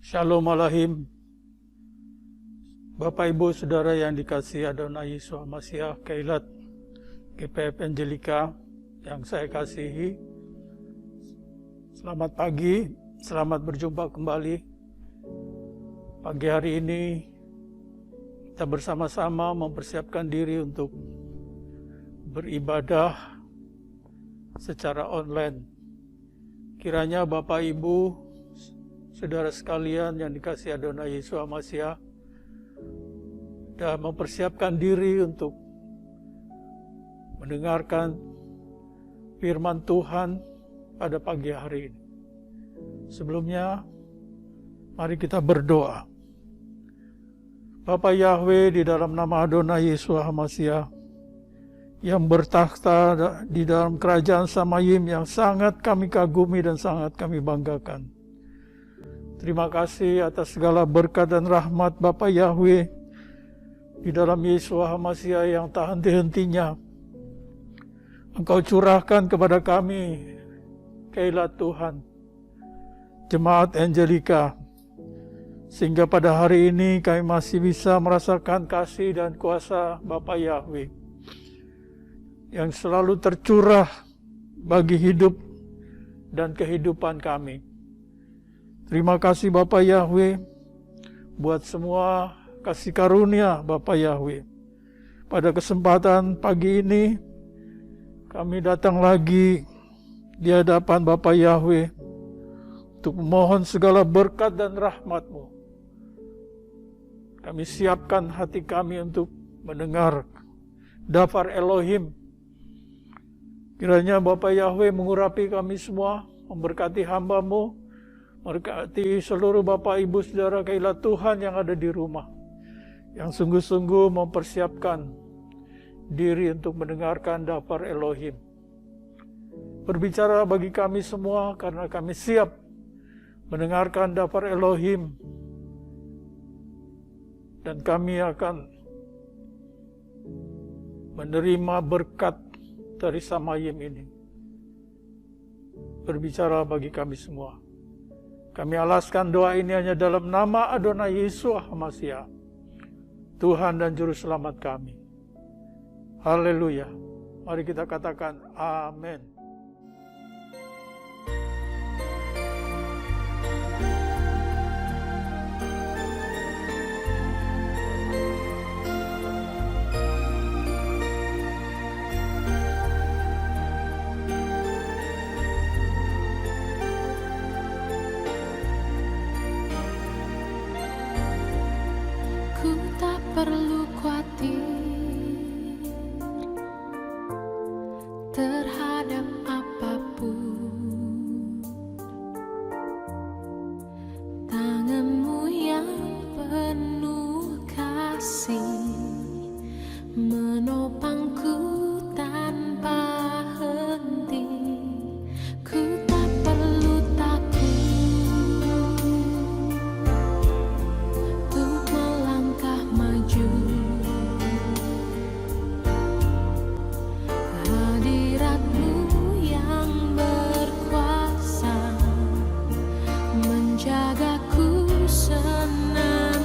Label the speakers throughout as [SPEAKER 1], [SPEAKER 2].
[SPEAKER 1] Shalom Alahim. Bapak Ibu Saudara yang dikasihi Adonai Yeshua Mashiach, Keilat GPF Angelika yang saya kasihi, selamat pagi, selamat berjumpa kembali. Pagi hari ini kita bersama-sama mempersiapkan diri untuk beribadah secara online. Kiranya Bapak Ibu Saudara sekalian yang dikasihi Adonai Yeshua Mashiach dan mempersiapkan diri untuk mendengarkan firman Tuhan pada pagi hari ini. Sebelumnya, mari kita berdoa. Bapa Yahweh, di dalam nama Adonai Yeshua Mashiach yang bertakhta di dalam kerajaan Samayim yang sangat kami kagumi dan sangat kami banggakan. Terima kasih atas segala berkat dan rahmat Bapa Yahweh di dalam Yeshua Mashiach yang tak henti-hentinya Engkau curahkan kepada kami, Keilat Tuhan, Jemaat Angelika, sehingga pada hari ini kami masih bisa merasakan kasih dan kuasa Bapa Yahweh yang selalu tercurah bagi hidup dan kehidupan kami. Terima kasih Bapa Yahweh buat semua kasih karunia Bapa Yahweh. Pada kesempatan pagi ini kami datang lagi di hadapan Bapa Yahweh untuk memohon segala berkat dan rahmat-Mu. Kami siapkan hati kami untuk mendengar Dafar Elohim. Kiranya Bapa Yahweh mengurapi kami semua, memberkati hamba-Mu, memberkati seluruh Bapak Ibu Saudara Keilat Tuhan yang ada di rumah, yang sungguh-sungguh mempersiapkan diri untuk mendengarkan Dafar Elohim. Berbicara bagi kami semua karena kami siap mendengarkan Dafar Elohim, dan kami akan menerima berkat dari Samayim ini. Berbicara bagi kami semua. Kami alaskan doa ini hanya dalam nama Adonai Yeshua Mashiach, Tuhan dan Juru Selamat kami. Haleluya. Mari kita katakan amin.
[SPEAKER 2] Perlu khawatir terhadap apapun. Tangan-Mu yang penuh kasih menopangku tanpa henti. Ku tak perlu takut untuk melangkah maju. Hadirat-Mu yang berkuasa menjagaku senantiasa.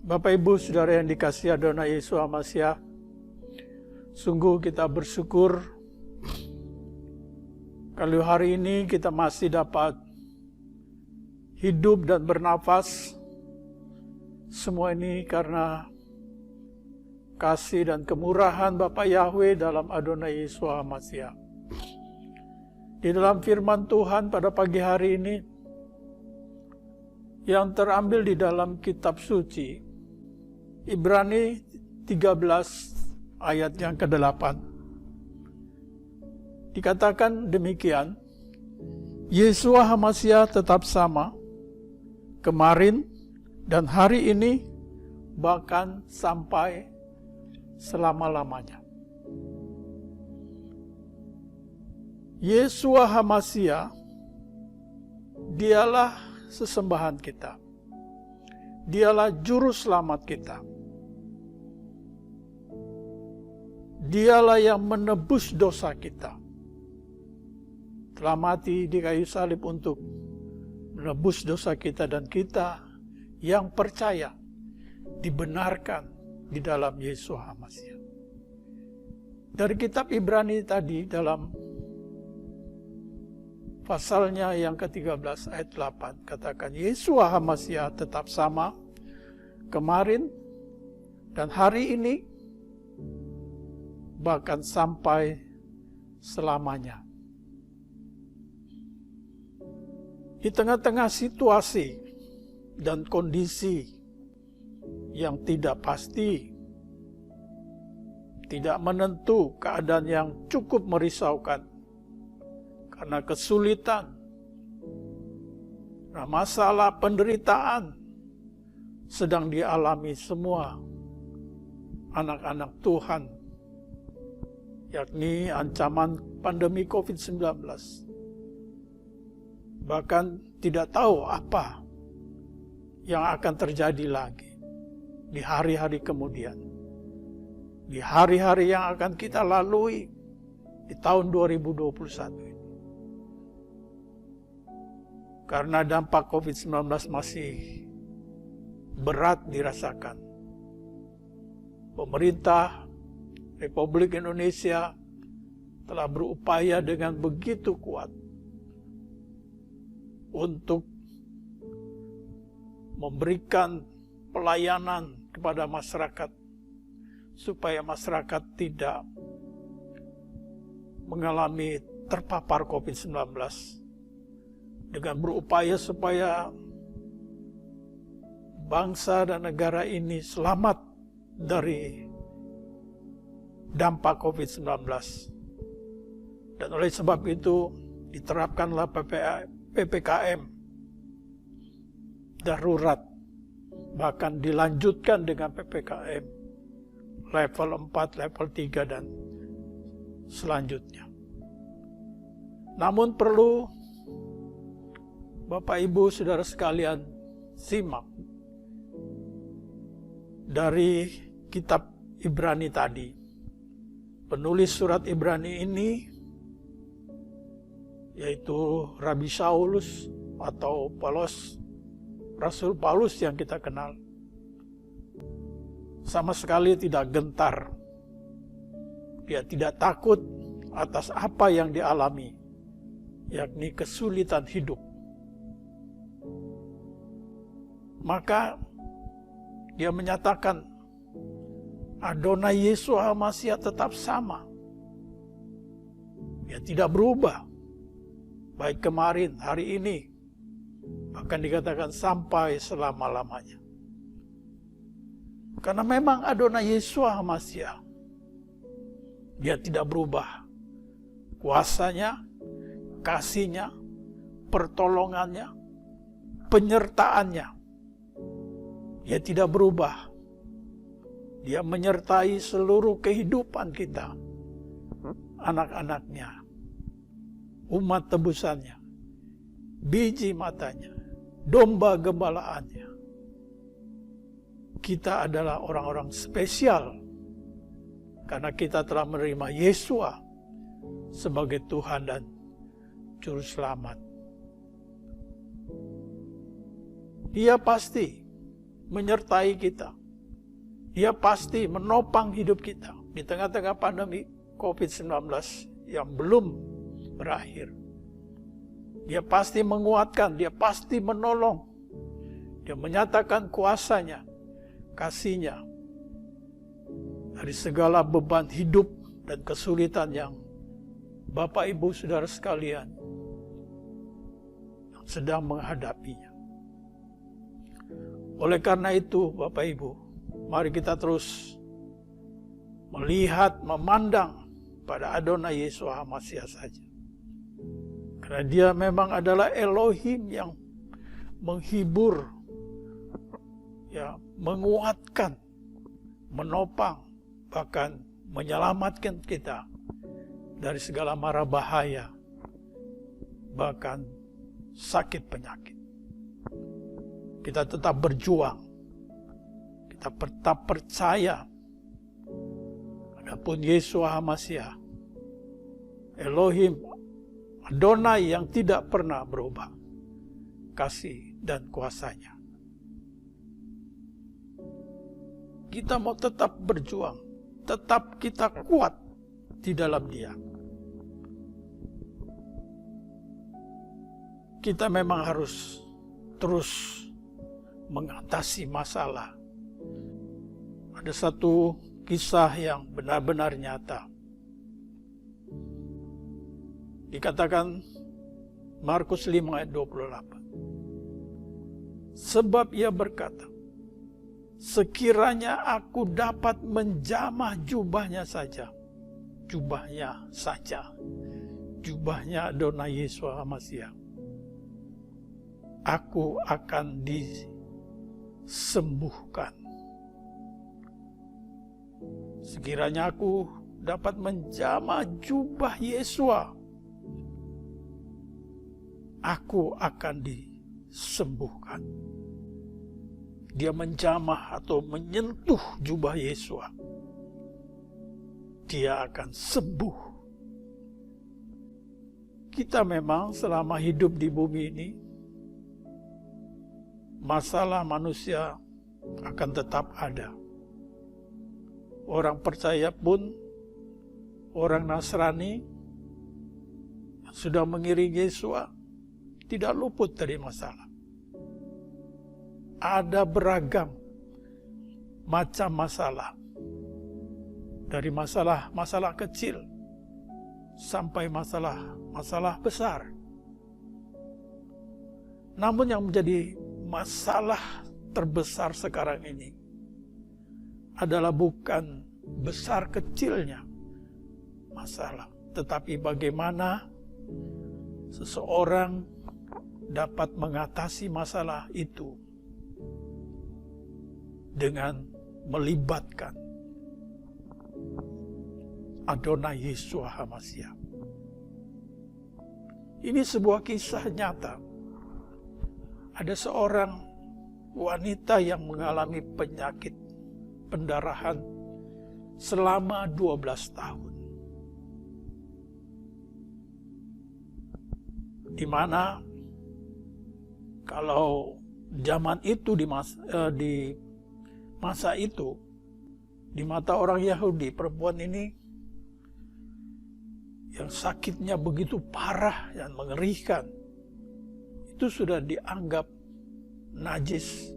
[SPEAKER 1] Bapak Ibu Saudara yang dikasihi Adonai Yesus Hamasiah, sungguh kita bersyukur kalau hari ini kita masih dapat hidup dan bernafas. Semua ini karena kasih dan kemurahan Bapa Yahweh dalam Adonai Yesus Hamasiah. Di dalam firman Tuhan pada pagi hari ini, yang terambil di dalam kitab suci, Ibrani 13 ayat yang ke-8. Dikatakan demikian, Yeshua HaMashiach tetap sama, kemarin dan hari ini, bahkan sampai selama-lamanya. Yeshua HaMashiach, dialah sesembahan kita. Dialah juru selamat kita. Dialah yang menebus dosa kita. Telah mati di kayu salib untuk menebus dosa kita, dan kita yang percaya dibenarkan di dalam Yesus HaMashiach. Dari kitab Ibrani tadi, dalam pasalnya yang ke-13 ayat 8, katakan Yesus HaMashiach tetap sama kemarin dan hari ini, bahkan sampai selamanya. Di tengah-tengah situasi dan kondisi yang tidak pasti, tidak menentu, keadaan yang cukup merisaukan, karena kesulitan, masalah, penderitaan sedang dialami semua anak-anak Tuhan, yakni ancaman pandemi COVID-19. Bahkan tidak tahu apa yang akan terjadi lagi di hari-hari kemudian, di hari-hari yang akan kita lalui di tahun 2021 ini. Karena dampak COVID-19 masih berat dirasakan. Pemerintah Republik Indonesia telah berupaya dengan begitu kuat untuk memberikan pelayanan kepada masyarakat, supaya masyarakat tidak mengalami terpapar COVID-19, dengan berupaya supaya bangsa dan negara ini selamat dari dampak COVID-19. Dan oleh sebab itu diterapkanlah PPKM darurat, bahkan dilanjutkan dengan PPKM level 4, level 3, dan selanjutnya. Namun perlu Bapak Ibu Saudara sekalian simak dari kitab Ibrani tadi. Penulis surat Ibrani ini, yaitu Rabi Saulus atau Rasul Paulus yang kita kenal, sama sekali tidak gentar. Dia tidak takut atas apa yang dialami, yakni kesulitan hidup. Maka dia menyatakan Adonai Yesus HaMashiach tetap sama. Dia tidak berubah, baik kemarin, hari ini, bahkan dikatakan sampai selama-lamanya. Karena memang Adonai Yesus HaMashiach, dia tidak berubah. Kuasanya, kasihnya, pertolongannya, penyertaannya, dia tidak berubah. Dia menyertai seluruh kehidupan kita, anak-anaknya, umat tebusannya, biji matanya, domba gembalaannya. Kita adalah orang-orang spesial karena kita telah menerima Yeshua sebagai Tuhan dan Juru Selamat. Dia pasti menyertai kita. Dia pasti menopang hidup kita di tengah-tengah pandemi COVID-19 yang belum berakhir. Dia pasti menguatkan, dia pasti menolong. Dia menyatakan kuasanya, kasihnya dari segala beban hidup dan kesulitan yang Bapak Ibu Saudara sekalian yang sedang menghadapinya. Oleh karena itu, Bapak Ibu, mari kita terus melihat, memandang pada Adonai Yesus HaMashiach saja. Karena dia memang adalah Elohim yang menghibur, ya, menguatkan, menopang, bahkan menyelamatkan kita dari segala mara bahaya, bahkan sakit penyakit. Kita tetap berjuang, kita tetap percaya, adapun Yesus HaMashiach, Elohim, Adonai yang tidak pernah berubah, kasih dan kuasanya. Kita mau tetap berjuang, tetap kita kuat di dalam Dia. Kita memang harus terus mengatasi masalah. Ada satu kisah yang benar-benar nyata. Dikatakan Markus 5 ayat 28. Sebab ia berkata, sekiranya aku dapat menjamah jubahnya saja, jubahnya Adonai Yesus HaMashiach, aku akan disembuhkan. Sekiranya aku dapat menjamah jubah Yesua, aku akan disembuhkan. Dia menjamah atau menyentuh jubah Yesua, dia akan sembuh. Kita memang selama hidup di bumi ini, masalah manusia akan tetap ada. Orang percaya pun, orang Nasrani yang sudah mengiringi Yesua tidak luput dari masalah. Ada beragam macam masalah. Dari masalah kecil sampai masalah besar. Namun yang menjadi masalah terbesar sekarang ini adalah bukan besar kecilnya masalah, tetapi bagaimana seseorang dapat mengatasi masalah itu dengan melibatkan Adonai Yesus HaMashiach. Ini sebuah kisah nyata. Ada seorang wanita yang mengalami penyakit pendarahan selama 12 tahun. Di mana kalau zaman itu di masa itu, di mata orang Yahudi, perempuan ini yang sakitnya begitu parah dan mengerikan, itu sudah dianggap najis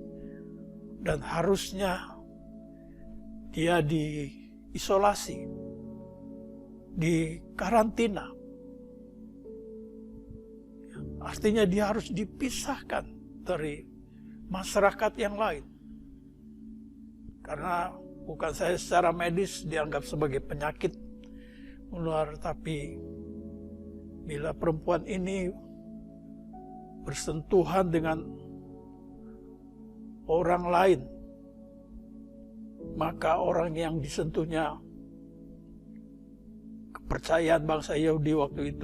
[SPEAKER 1] dan harusnya dia diisolasi, dikarantina. Artinya dia harus dipisahkan dari masyarakat yang lain. Karena bukan saya secara medis dianggap sebagai penyakit menular, tapi bila perempuan ini bersentuhan dengan orang lain, maka orang yang disentuhnya, kepercayaan bangsa Yahudi waktu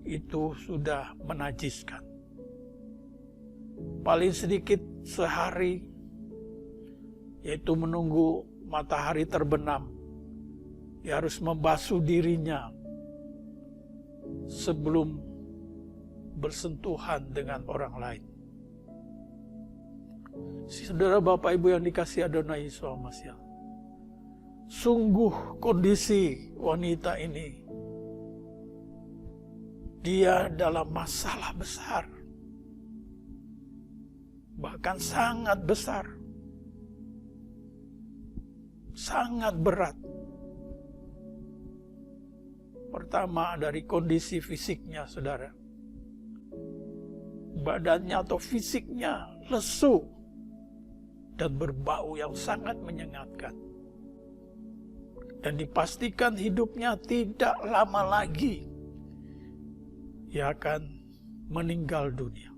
[SPEAKER 1] itu sudah menajiskan. Paling sedikit sehari, yaitu menunggu matahari terbenam, dia harus membasuh dirinya sebelum bersentuhan dengan orang lain. Saudara Bapak Ibu yang dikasihi Adonai Yesus Hamasiah, sungguh kondisi wanita ini, dia dalam masalah besar, bahkan sangat besar, sangat berat. Pertama dari kondisi fisiknya, saudara. Badannya atau fisiknya lesu dan berbau yang sangat menyengatkan. Dan dipastikan hidupnya tidak lama lagi. Ia akan meninggal dunia.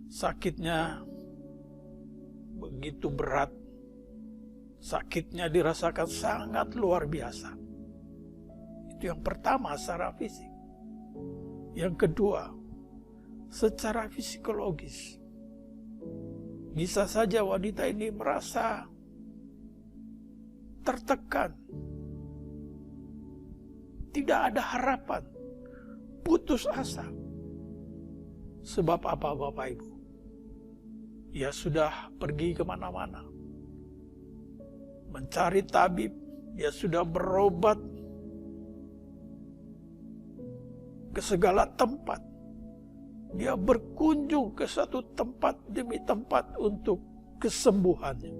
[SPEAKER 1] Sakitnya begitu berat. Sakitnya dirasakan sangat luar biasa. Itu yang pertama secara fisik. Yang kedua, secara psikologis. Bisa saja wanita ini merasa tertekan. Tidak ada harapan. Putus asa. Sebab apa Bapak Ibu? Ia sudah pergi kemana-mana. Mencari tabib. Dia sudah berobat ke segala tempat. Dia berkunjung ke satu tempat demi tempat untuk kesembuhannya.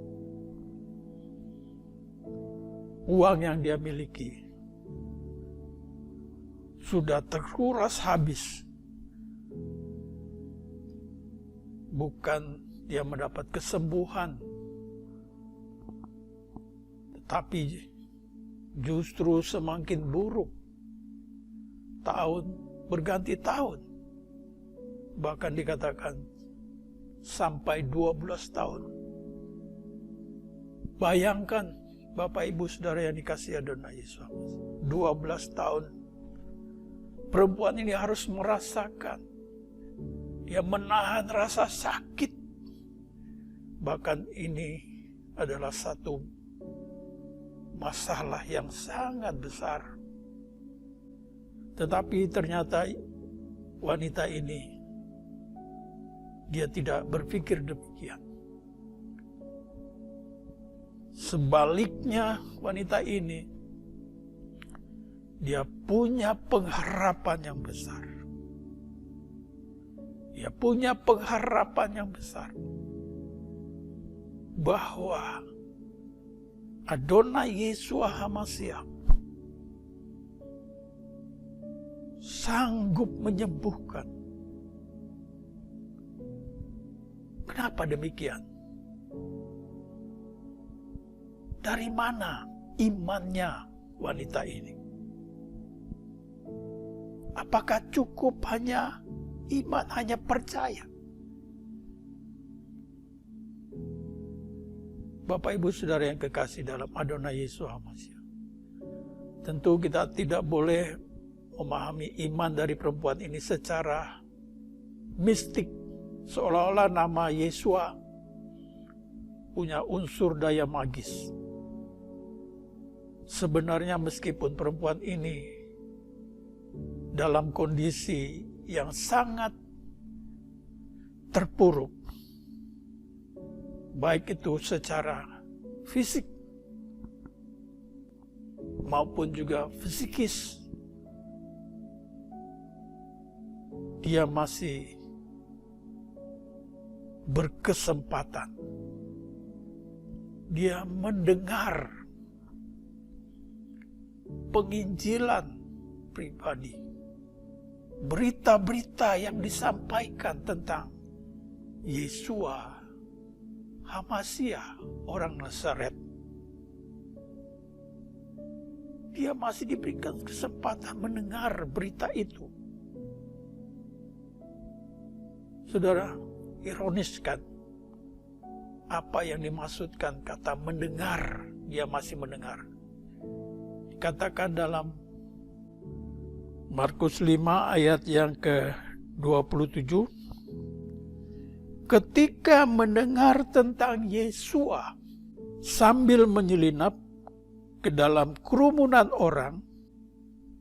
[SPEAKER 1] Uang yang dia miliki sudah terkuras habis. Bukan dia mendapat kesembuhan, tetapi justru semakin buruk. Tahun berganti tahun. Bahkan dikatakan sampai 12 tahun. Bayangkan Bapak Ibu Saudara yang dikasihi Adonai Yesus, 12 tahun perempuan ini harus merasakan, dia menahan rasa sakit. Bahkan ini adalah satu masalah yang sangat besar. Tetapi ternyata wanita ini, dia tidak berpikir demikian. Sebaliknya wanita ini, dia punya pengharapan yang besar. Dia punya pengharapan yang besar. Bahwa Adonai Yesus Hamasiah sanggup menyembuhkan. Kenapa demikian? Dari mana imannya wanita ini? Apakah cukup hanya iman, hanya percaya? Bapak Ibu Saudara yang kekasih dalam Adonai Yesus Hamasiah, tentu kita tidak boleh memahami iman dari perempuan ini secara mistik, seolah-olah nama Yesua punya unsur daya magis. Sebenarnya meskipun perempuan ini dalam kondisi yang sangat terpuruk, baik itu secara fisik maupun juga psikis, dia masih berkesempatan. Dia mendengar penginjilan pribadi, berita-berita yang disampaikan tentang Yesua Hamasiah, orang Nazaret. Dia masih diberikan kesempatan mendengar berita itu. Saudara, ironis kan apa yang dimaksudkan kata mendengar, dia masih mendengar. Dikatakan dalam Markus 5 ayat yang ke-27, ketika mendengar tentang Yesua sambil menyelinap ke dalam kerumunan orang,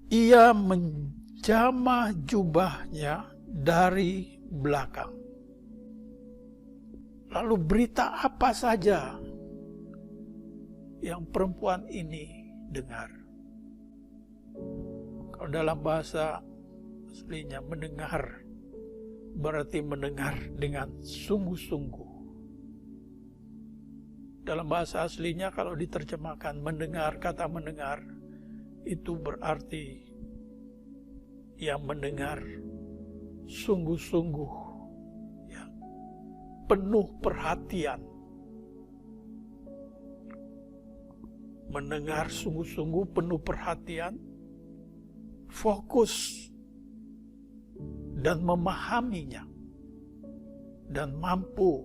[SPEAKER 1] ia menjamah jubahnya dari belakang. Lalu berita apa saja yang perempuan ini dengar? Kalau dalam bahasa aslinya mendengar, berarti mendengar dengan sungguh-sungguh. Dalam bahasa aslinya kalau diterjemahkan mendengar, kata mendengar, itu berarti yang mendengar sungguh-sungguh, ya, penuh perhatian. Mendengar sungguh-sungguh, penuh perhatian, fokus, dan memahaminya, dan mampu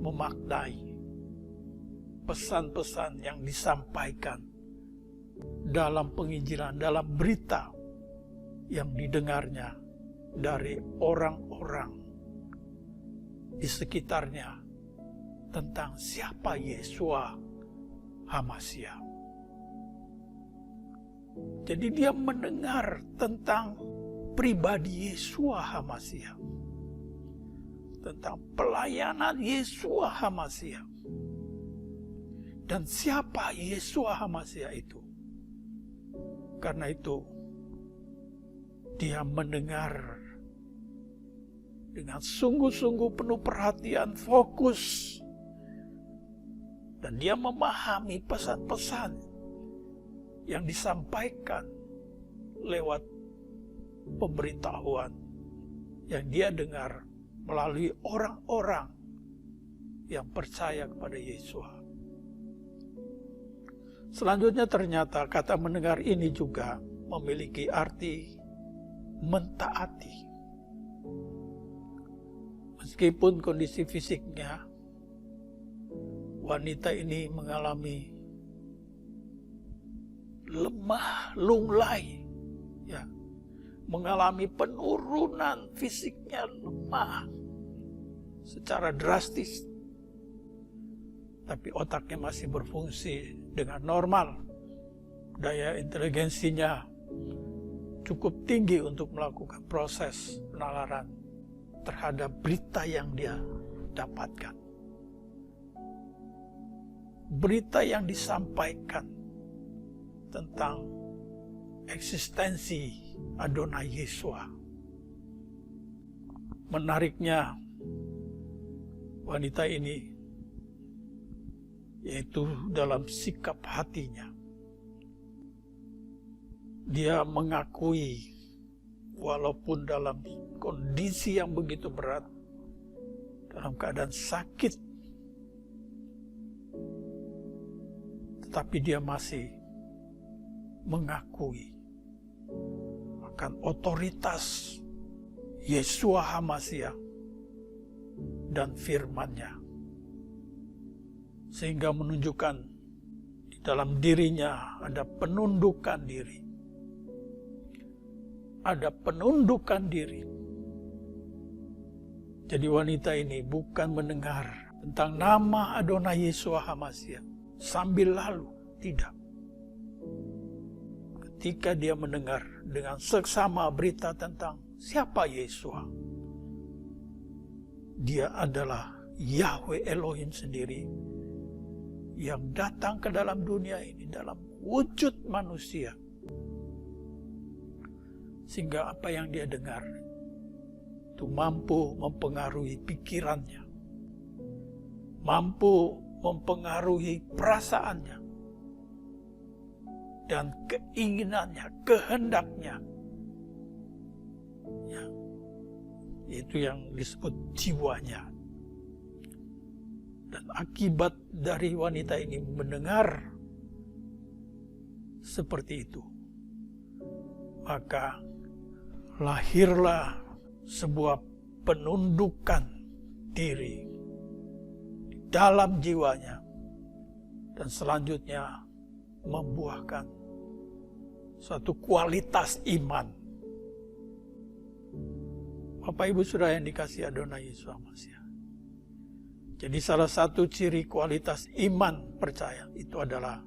[SPEAKER 1] memaknai pesan-pesan yang disampaikan dalam penginjilan, dalam berita yang didengarnya dari orang-orang di sekitarnya tentang siapa Yeshua HaMashiach. Jadi dia mendengar tentang pribadi Yeshua HaMashiach, tentang pelayanan Yeshua HaMashiach, dan siapa Yeshua HaMashiach itu. Karena itu dia mendengar dengan sungguh-sungguh, penuh perhatian, fokus, dan dia memahami pesan-pesan yang disampaikan lewat pemberitahuan yang dia dengar melalui orang-orang yang percaya kepada Yeshua. Selanjutnya ternyata kata mendengar ini juga memiliki arti mentaati. Meskipun kondisi fisiknya wanita ini mengalami lemah lunglai, ya, mengalami penurunan fisiknya, lemah secara drastis, tapi otaknya masih berfungsi dengan normal. Daya inteligensinya cukup tinggi untuk melakukan proses penalaran terhadap berita yang dia dapatkan. Berita yang disampaikan tentang eksistensi Adonai Yeshua. Menariknya, wanita ini, yaitu dalam sikap hatinya, dia mengakui walaupun dalam kondisi yang begitu berat, dalam keadaan sakit, tetapi dia masih mengakui akan otoritas Yeshua HaMashiach dan firman-Nya, sehingga menunjukkan di dalam dirinya ada penundukan diri. Ada penundukan diri. Jadi wanita ini bukan mendengar tentang nama Adonai Yeshua HaMashiach sambil lalu, tidak. Ketika dia mendengar dengan seksama berita tentang siapa Yeshua, dia adalah Yahweh Elohim sendiri yang datang ke dalam dunia ini dalam wujud manusia. Sehingga apa yang dia dengar itu mampu mempengaruhi pikirannya, mampu mempengaruhi perasaannya, dan keinginannya, kehendaknya. Ya, itu yang disebut jiwanya. Dan akibat dari wanita ini mendengar seperti itu, maka lahirlah sebuah penundukan diri di dalam jiwanya, dan selanjutnya membuahkan suatu kualitas iman. Bapak Ibu Saudara yang dikasihi Adonai Yesus HaMashiach. Jadi salah satu ciri kualitas iman percaya itu adalah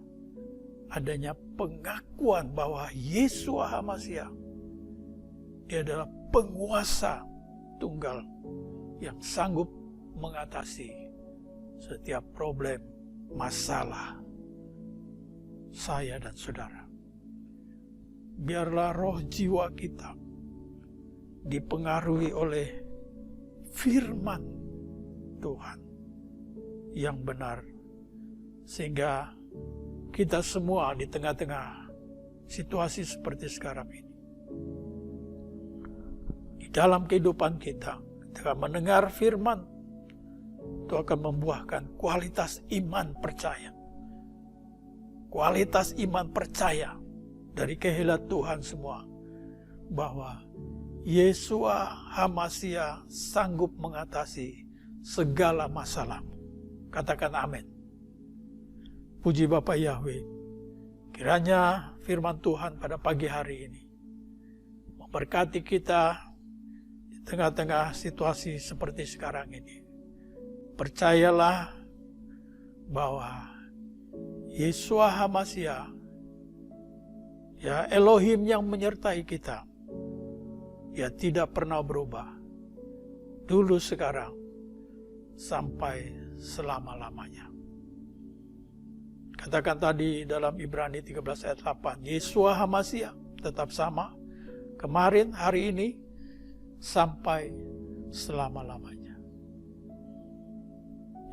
[SPEAKER 1] adanya pengakuan bahwa Yeshua HaMashiach, dia adalah penguasa tunggal yang sanggup mengatasi setiap problem, masalah saya dan saudara. Biarlah roh jiwa kita dipengaruhi oleh firman Tuhan yang benar, sehingga kita semua di tengah-tengah situasi seperti sekarang ini, di dalam kehidupan kita, ketika mendengar firman, itu akan membuahkan kualitas iman percaya. Kualitas iman percaya dari kehendak Tuhan semua, bahwa Yeshua HaMasiah sanggup mengatasi segala masalahmu. Katakan amin. Puji Bapa Yahweh, kiranya firman Tuhan pada pagi hari ini memberkati kita di tengah-tengah situasi seperti sekarang ini. Percayalah bahwa Yeshua HaMasiah, ya Elohim yang menyertai kita, ya tidak pernah berubah. Dulu, sekarang, sampai selama-lamanya. Katakan tadi dalam Ibrani 13 ayat 8, Yeshua HaMasiah tetap sama, kemarin, hari ini, sampai selama-lamanya.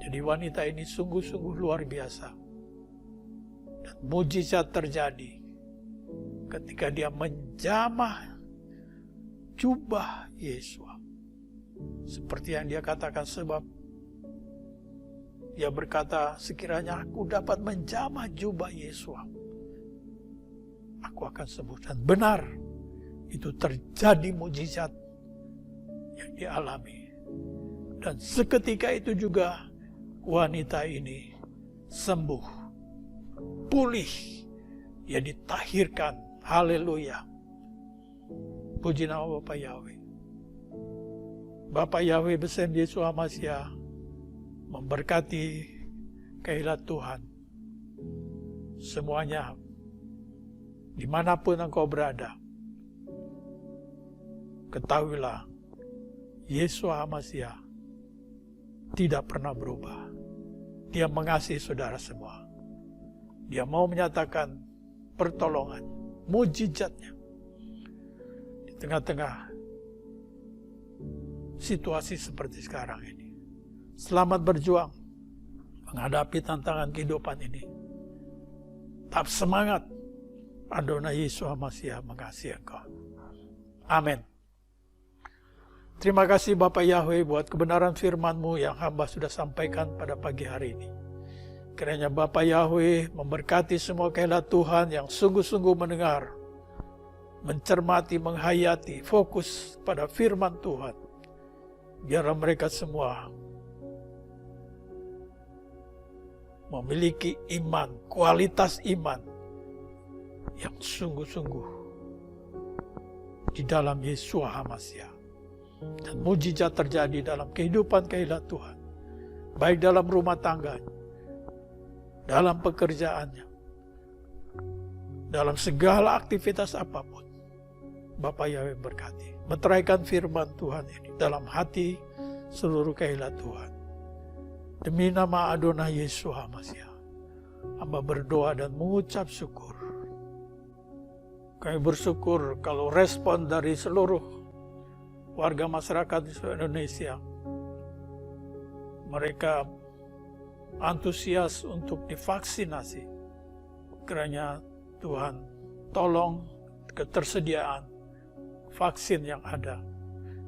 [SPEAKER 1] Jadi wanita ini sungguh-sungguh luar biasa. Dan mujizat terjadi ketika dia menjamah jubah Yeshua. Seperti yang dia katakan, sebab dia berkata, sekiranya aku dapat menjamah jubah Yeshua, aku akan sembuh. Dan benar, itu terjadi mujizat yang dialami. Dan seketika itu juga wanita ini sembuh, pulih, dia ditahirkan. Haleluya. Puji nama Bapa Yahweh. Bapa Yahweh beserta Yeshua HaMasiah memberkati kehendak Tuhan semuanya, dimanapun engkau berada. Ketahuilah, Yeshua HaMasiah tidak pernah berubah. Dia mengasihi saudara semua. Dia mau menyatakan pertolongan, mujizatnya di tengah-tengah situasi seperti sekarang ini. Selamat berjuang menghadapi tantangan kehidupan ini. Tetap semangat. Adonai Yeshua HaMasiah mengasihi engkau. Amin. Terima kasih Bapa Yahweh buat kebenaran firman-Mu yang hamba sudah sampaikan pada pagi hari ini. Kiranya Bapa Yahweh memberkati semua kehendak Tuhan yang sungguh-sungguh mendengar, mencermati, menghayati, fokus pada firman Tuhan. Biarlah mereka semua memiliki iman, kualitas iman yang sungguh-sungguh di dalam Yeshua HaMasiah. Dan mujizat terjadi dalam kehidupan kehendak Tuhan, baik dalam rumah tangganya, dalam pekerjaannya, dalam segala aktivitas apapun. Bapa Yahweh berkati, meteraikan firman Tuhan ini dalam hati seluruh kehendak Tuhan. Demi nama Adonai Yeshua HaMasiah, hamba berdoa dan mengucap syukur. Kami bersyukur kalau respon dari seluruh warga masyarakat di seluruh Indonesia, mereka antusias untuk divaksinasi. Kiranya Tuhan tolong ketersediaan vaksin yang ada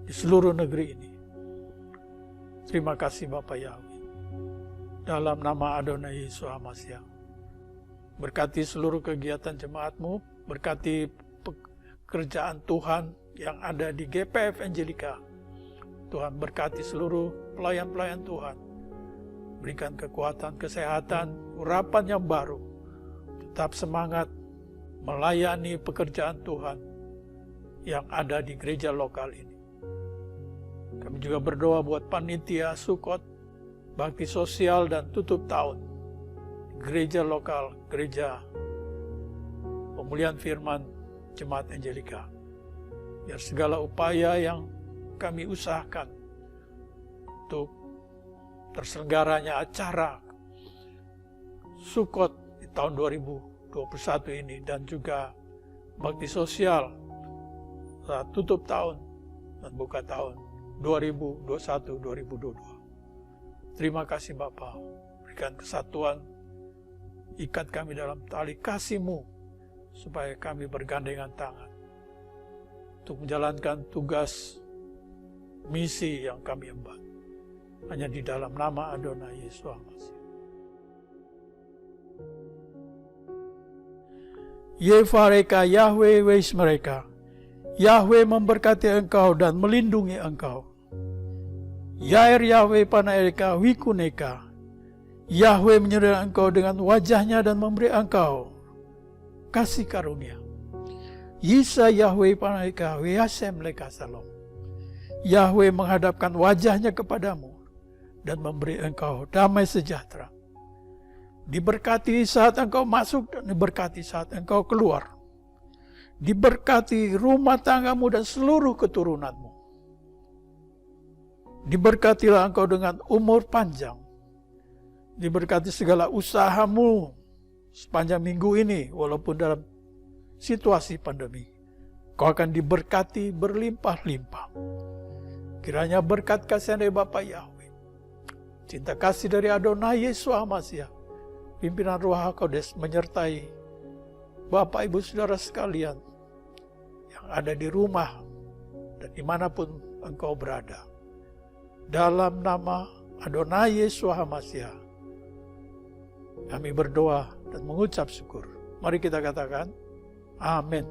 [SPEAKER 1] di seluruh negeri ini. Terima kasih Bapa Yahweh. Dalam nama Adonai Yeshua HaMasiah, berkati seluruh kegiatan jemaat-Mu, berkati pekerjaan Tuhan yang ada di GPF Angelika. Tuhan berkati seluruh pelayan-pelayan Tuhan. Berikan kekuatan, kesehatan, urapan yang baru. Tetap semangat melayani pekerjaan Tuhan yang ada di gereja lokal ini. Kami juga berdoa buat panitia Sukot, bakti sosial dan tutup tahun. Gereja lokal, gereja pemulihan firman Jemaat Angelika. Biar segala upaya yang kami usahakan untuk terselenggaranya acara Sukot di tahun 2021 ini, dan juga bakti sosial saat tutup tahun dan buka tahun 2021-2022. Terima kasih Bapa, berikan kesatuan, ikat kami dalam tali kasih-Mu, supaya kami bergandengan tangan untuk menjalankan tugas misi yang kami emban. Hanya di dalam nama Adonai Yesus Hamasi. Yefareka Yahweh weis mereka. Yahweh memberkati engkau dan melindungi engkau. Yair Yahweh panaereka wikuneka. Yahweh menyertai engkau dengan wajahnya dan memberi engkau kasih karunia. Yisa Yahweh panaereka weyasem leka salom. Yahweh menghadapkan wajahnya kepadamu dan memberi engkau damai sejahtera. Diberkati saat engkau masuk dan diberkati saat engkau keluar. Diberkati rumah tanggamu dan seluruh keturunanmu. Diberkatilah engkau dengan umur panjang. Diberkati segala usahamu sepanjang minggu ini, walaupun dalam situasi pandemi. Kau akan diberkati berlimpah-limpah. Kiranya berkat kasih dari Bapa Yahweh, cinta kasih dari Adonai Yesus Hamasiah, pimpinan Ruach HaKodes menyertai Bapak Ibu Saudara sekalian yang ada di rumah dan dimanapun engkau berada. Dalam nama Adonai Yesus Hamasiah, kami berdoa dan mengucap syukur. Mari kita katakan, amin.